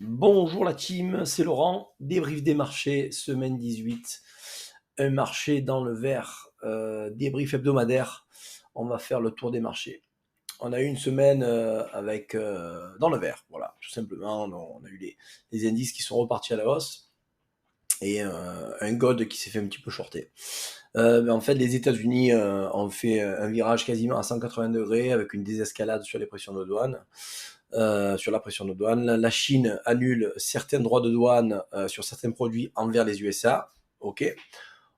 Bonjour la team, c'est Laurent, débrief des marchés, semaine 18, un marché dans le vert, débrief hebdomadaire, on va faire le tour des marchés. On a eu une semaine avec dans le vert, voilà, tout simplement, on a eu les indices qui sont repartis à la hausse et un God qui s'est fait un petit peu shorter. En fait, les États-Unis ont fait un virage quasiment à 180 degrés avec une désescalade sur les pressions de douane. Sur la pression de douane. La Chine annule certains droits de douane sur certains produits envers les USA. Ok.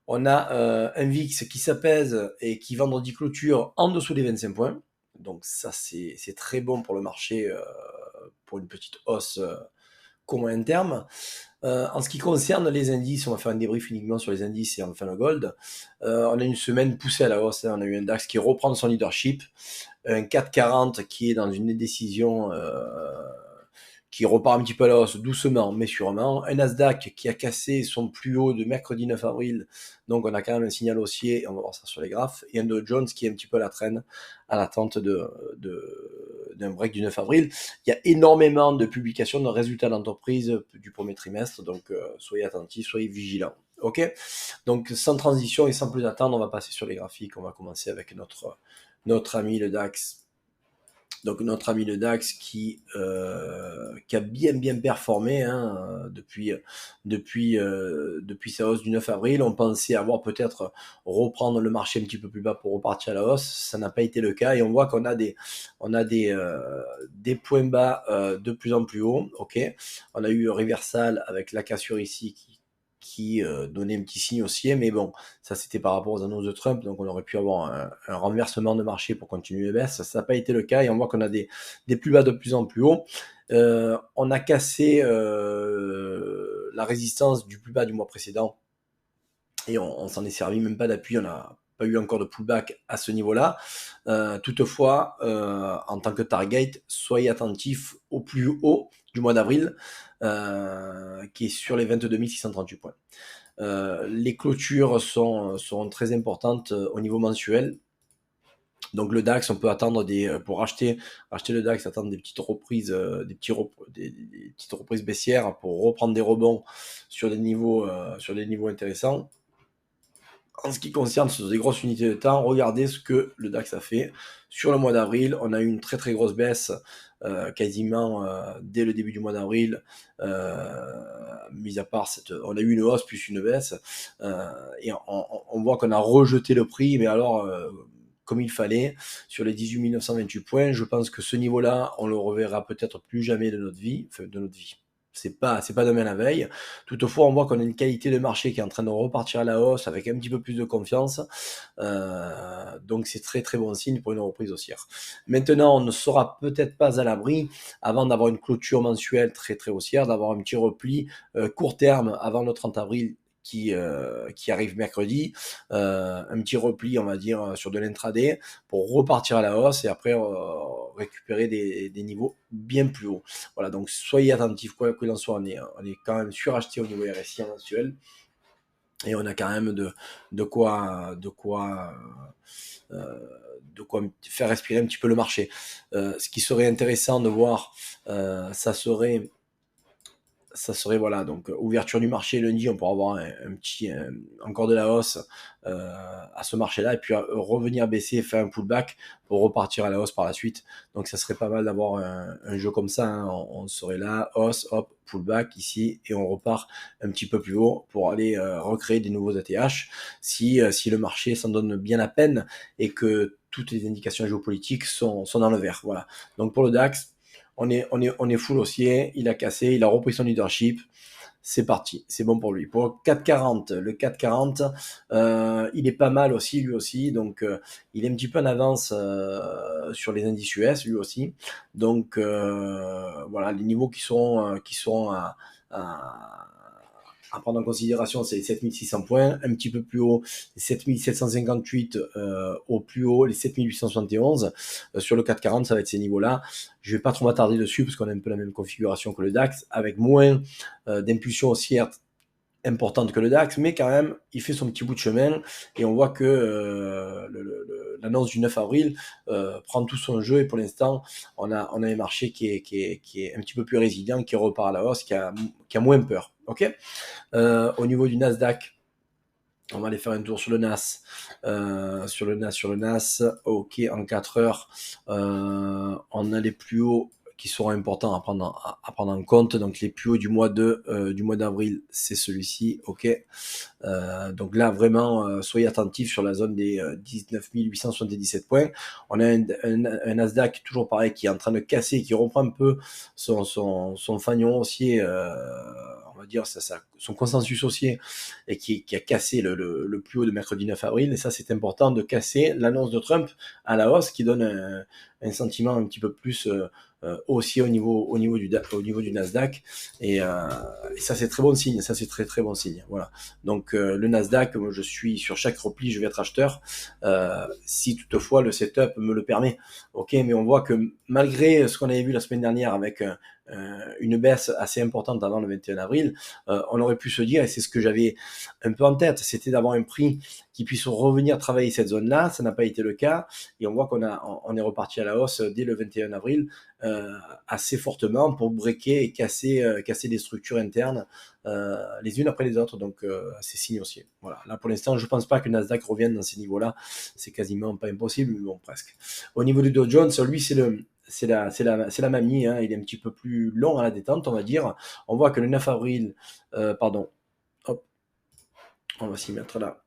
On a un VIX qui s'apaise et qui vendredi clôture en dessous des 25 points. Donc ça, c'est très bon pour le marché, pour une petite hausse moyen terme. En ce qui concerne les indices, on va faire un débrief uniquement sur les indices et enfin le gold. On a une semaine poussée à la hausse. On a eu un DAX qui reprend son leadership, un 440 qui est dans une décision qui repart un petit peu à la hausse doucement mais sûrement, un Nasdaq qui a cassé son plus haut de mercredi 9 avril, donc on a quand même un signal haussier, on va voir ça sur les graphes, et un Dow Jones qui est un petit peu à la traîne à l'attente d'un break du 9 avril. Il y a énormément de publications de résultats d'entreprise du premier trimestre, donc soyez attentifs, soyez vigilants. Ok. Donc sans transition et sans plus attendre, on va passer sur les graphiques, on va commencer avec notre ami le DAX. Donc notre ami le DAX qui a bien performé depuis sa hausse du 9 avril. On pensait avoir peut-être reprendre le marché un petit peu plus bas pour repartir à la hausse. Ça n'a pas été le cas et on voit qu'on a des points bas de plus en plus hauts. Ok, on a eu Reversal avec la cassure ici qui donnait un petit signe haussier, mais bon, ça c'était par rapport aux annonces de Trump, donc on aurait pu avoir un renversement de marché pour continuer les baisses. Ça n'a pas été le cas et on voit qu'on a des plus bas de plus en plus haut. On a cassé la résistance du plus bas du mois précédent et on s'en est servi, même pas d'appui, on n'a pas eu encore de pullback à ce niveau-là. Toutefois, en tant que target, soyez attentifs au plus haut du mois d'avril, qui est sur les 22 638 points. Les clôtures sont très importantes au niveau mensuel. Donc le DAX, on peut attendre pour acheter le DAX, attendre des petites reprises, des petites reprises baissières pour reprendre des rebonds sur des niveaux intéressants. En ce qui concerne des grosses unités de temps, regardez ce que le DAX a fait. Sur le mois d'avril, on a eu une très grosse baisse, quasiment dès le début du mois d'avril, mis à part on a eu une hausse plus une baisse, et on voit qu'on a rejeté le prix, mais alors comme il fallait, sur les 18 928 points. Je pense que ce niveau-là, on le reverra peut-être plus jamais de notre vie, c'est pas demain la veille. Toutefois, on voit qu'on a une qualité de marché qui est en train de repartir à la hausse avec un petit peu plus de confiance. Donc c'est très bon signe pour une reprise haussière. Maintenant, on ne sera peut-être pas à l'abri, avant d'avoir une clôture mensuelle très haussière, d'avoir un petit repli court terme avant le 30 avril qui arrive mercredi, un petit repli, on va dire, sur de l'intraday pour repartir à la hausse et après récupérer des niveaux bien plus hauts. Voilà, donc soyez attentifs, quoi qu'il en soit, on est quand même suracheté au niveau RSI mensuel et on a quand même de quoi faire respirer un petit peu le marché. Ce qui serait intéressant de voir, ça serait voilà, donc ouverture du marché lundi, on pourra avoir un petit encore de la hausse à ce marché-là et puis revenir baisser, faire un pullback pour repartir à la hausse par la suite. Donc ça serait pas mal d'avoir un jeu comme ça, hein. On serait là, hausse, hop, pullback ici et on repart un petit peu plus haut pour aller recréer des nouveaux ATH si le marché s'en donne bien la peine et que toutes les indications géopolitiques sont dans le vert. Voilà. Donc pour le DAX, on est full haussier, il a cassé, il a repris son leadership, c'est parti, c'est bon pour lui. Pour le 440, il est pas mal aussi, lui aussi, donc il est un petit peu en avance sur les indices US, lui aussi. Donc voilà, les niveaux qui sont à prendre en considération, c'est les 7600 points, un petit peu plus haut, les 7758 au plus haut, les 7871. Sur le 440, ça va être ces niveaux-là. Je vais pas trop m'attarder dessus parce qu'on a un peu la même configuration que le DAX, avec moins d'impulsion haussière importante que le DAX, mais quand même, il fait son petit bout de chemin et on voit que l'annonce du 9 avril prend tout son jeu et pour l'instant, on a un marché qui est un petit peu plus résilient, qui repart à la hausse, qui a moins peur. Ok. Au niveau du Nasdaq, on va aller faire un tour sur le NAS. Sur le NAS, ok, en 4 heures, on a les plus hauts qui seront importants à prendre en compte. Donc les plus hauts du mois d'avril, c'est celui-ci, ok. Donc là, vraiment, soyez attentifs sur la zone des 19 877 points. On a un Nasdaq, toujours pareil, qui est en train de casser, qui reprend un peu son fanion haussier, on va dire son consensus haussier, et qui a cassé le plus haut de mercredi 9 avril. Et ça, c'est important de casser l'annonce de Trump à la hausse, qui donne un sentiment un petit peu plus haussier au niveau du Nasdaq. Et ça, c'est très bon signe. Ça, c'est très très bon signe. Voilà. Donc le Nasdaq, moi, je suis sur chaque repli, je vais être acheteur, si toutefois le setup me le permet. Ok, mais on voit que malgré ce qu'on avait vu la semaine dernière avec une baisse assez importante avant le 21 avril, on aurait pu se dire, et c'est ce que j'avais un peu en tête, c'était d'avoir un prix qui puisse revenir travailler cette zone-là. Ça n'a pas été le cas, et on voit on est reparti à la hausse dès le 21 avril assez fortement pour breaker et casser des structures internes les unes après les autres. Donc c'est signe aussi. Voilà. Là pour l'instant, je pense pas que Nasdaq revienne dans ces niveaux-là. C'est quasiment pas impossible, mais bon, presque. Au niveau du Dow Jones, lui, c'est la mamie, hein. Il est un petit peu plus long à la détente, on va dire. On voit que le 9 avril, pardon, hop, on va s'y mettre là.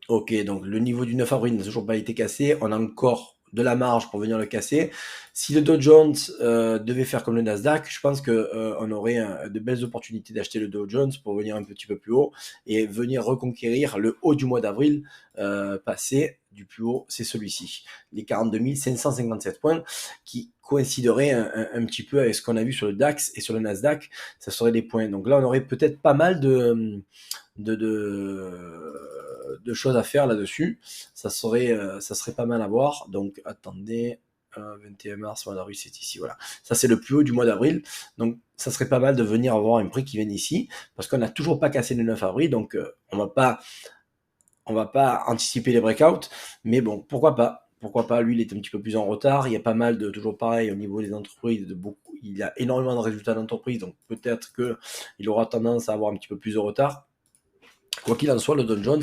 Ok, donc le niveau du 9 avril n'a toujours pas été cassé. On a encore de la marge pour venir le casser. Si le Dow Jones devait faire comme le Nasdaq, je pense que on aurait de belles opportunités d'acheter le Dow Jones pour venir un petit peu plus haut et venir reconquérir le haut du mois d'avril passé. Du plus haut, c'est celui-ci, les 42 557 points, qui coïnciderait un petit peu avec ce qu'on a vu sur le DAX et sur le Nasdaq. Ça serait des points. Donc là, on aurait peut-être pas mal de, de choses à faire là-dessus. Ça serait pas mal à voir. Donc attendez, 21 mars, mois d'avril, c'est ici, voilà. Ça c'est le plus haut du mois d'avril. Donc ça serait pas mal de venir avoir un prix qui vienne ici, parce qu'on n'a toujours pas cassé le 9 avril, donc on va pas anticiper les breakouts, mais bon, pourquoi pas. Pourquoi pas, lui il est un petit peu plus en retard, il y a pas mal de, toujours pareil au niveau des entreprises, il y a énormément de résultats d'entreprise, donc peut-être qu'il aura tendance à avoir un petit peu plus de retard. Quoi qu'il en soit, le Dow Jones,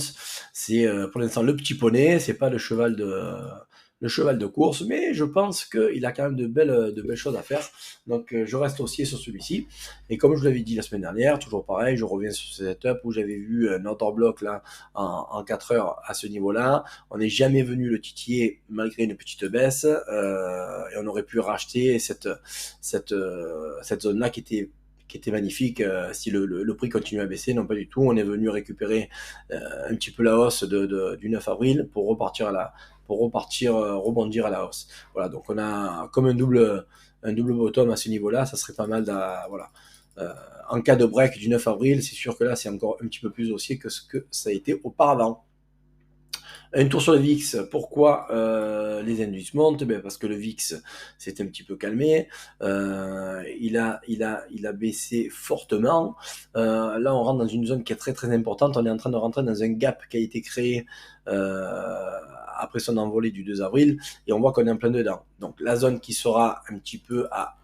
c'est pour l'instant le petit poney, c'est pas le cheval de course, mais je pense qu'il a quand même de belles choses à faire. Donc je reste aussi sur celui-ci. Et comme je vous l'avais dit la semaine dernière, toujours pareil, je reviens sur ce setup où j'avais vu un order block là en 4 heures à ce niveau-là. On n'est jamais venu le titiller malgré une petite baisse et on aurait pu racheter cette zone-là qui était magnifique si le prix continue à baisser. Non, pas du tout. On est venu récupérer un petit peu la hausse du 9 avril pour repartir rebondir à la hausse. Voilà, donc on a comme un double bottom à ce niveau-là. Ça serait pas mal voilà. En cas de break du 9 avril, c'est sûr que là, c'est encore un petit peu plus haussier que ce que ça a été auparavant. Un tour sur le VIX. Pourquoi les indices montent? Parce que le VIX s'est un petit peu calmé. Il a baissé fortement. Là, on rentre dans une zone qui est très très importante. On est en train de rentrer dans un gap qui a été créé après son envolée du 2 avril. Et on voit qu'on est en plein dedans. Donc la zone qui sera un petit peu à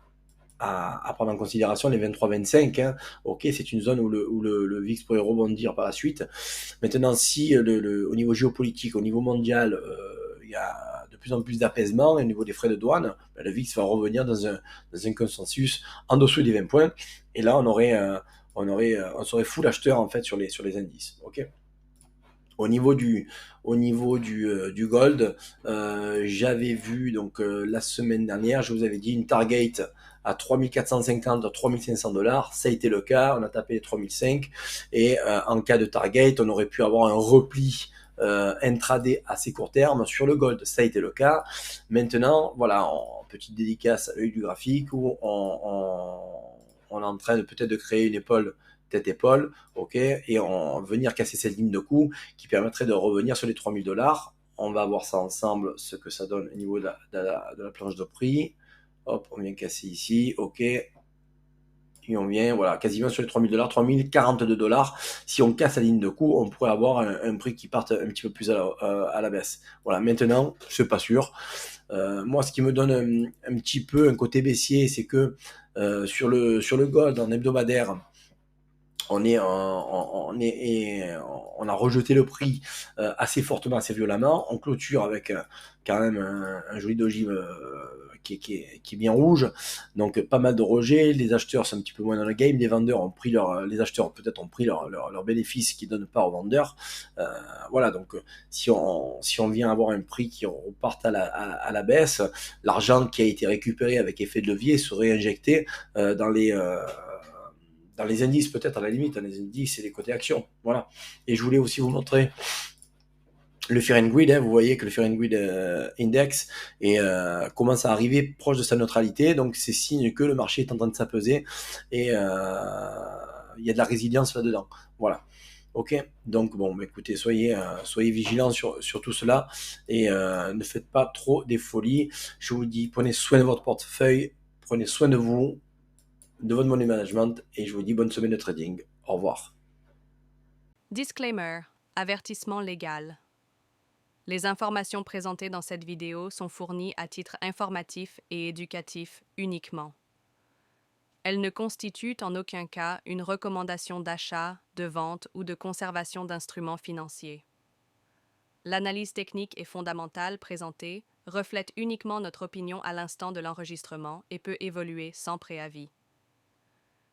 prendre en considération, les 23-25, hein. Ok, c'est une zone où le VIX pourrait rebondir par la suite. Maintenant, si au niveau géopolitique, au niveau mondial, il y a de plus en plus d'apaisement, et au niveau des frais de douane, le VIX va revenir dans un consensus en dessous des 20 points, et là on serait full acheteur en fait sur les indices. Ok. Au niveau du gold, j'avais vu donc la semaine dernière, je vous avais dit une target à 3450 à 3500 $. Ça a été le cas, on a tapé les 3005 et en cas de target, on aurait pu avoir un repli intraday à assez court terme sur le gold. Ça a été le cas. Maintenant, voilà, en petite dédicace à l'œil du graphique où on est en train de peut-être de créer une épaule tête-épaule, ok, et venir casser cette ligne de coup qui permettrait de revenir sur les 3000 $. On va voir ça ensemble, ce que ça donne au niveau de la planche de prix. Hop, on vient casser ici, ok. et on vient voilà, quasiment sur les 3000 $, 3042 $. Si on casse la ligne de coût, on pourrait avoir un prix qui parte un petit peu plus à la baisse. Voilà, maintenant, c'est pas sûr. Moi, ce qui me donne un petit peu un côté baissier, c'est que sur le gold en hebdomadaire, on a rejeté le prix assez fortement, assez violemment. On clôture avec quand même un joli doji qui est bien rouge. Donc pas mal de rejets. Les acheteurs sont un petit peu moins dans le game. Les acheteurs peut-être ont pris leur bénéfice qu'ils donnent pas aux vendeurs. Voilà, donc si on vient avoir un prix qui reparte à la baisse, l'argent qui a été récupéré avec effet de levier serait injecté dans les indices, peut-être à la limite, dans les indices et les côtés actions. Voilà. Et je voulais aussi vous montrer le Fear and Greed. Vous voyez que le Fear and Greed Index commence à arriver proche de sa neutralité. Donc, c'est signe que le marché est en train de s'apaiser et il y a de la résilience là-dedans. Voilà. Ok, donc bon, écoutez, soyez vigilants sur tout cela et ne faites pas trop des folies. Je vous dis, prenez soin de votre portefeuille, prenez soin de vous, de votre money management et je vous dis bonne semaine de trading. Au revoir. Disclaimer, avertissement légal. Les informations présentées dans cette vidéo sont fournies à titre informatif et éducatif uniquement. Elles ne constituent en aucun cas une recommandation d'achat, de vente ou de conservation d'instruments financiers. L'analyse technique et fondamentale présentée reflète uniquement notre opinion à l'instant de l'enregistrement et peut évoluer sans préavis.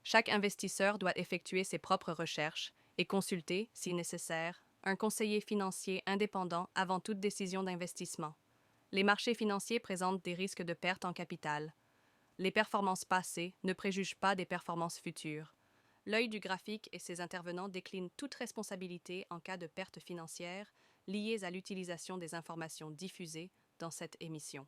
Chaque investisseur doit effectuer ses propres recherches et consulter, si nécessaire, un conseiller financier indépendant avant toute décision d'investissement. Les marchés financiers présentent des risques de perte en capital. Les performances passées ne préjugent pas des performances futures. L'œil du graphique et ses intervenants déclinent toute responsabilité en cas de perte financière liées à l'utilisation des informations diffusées dans cette émission.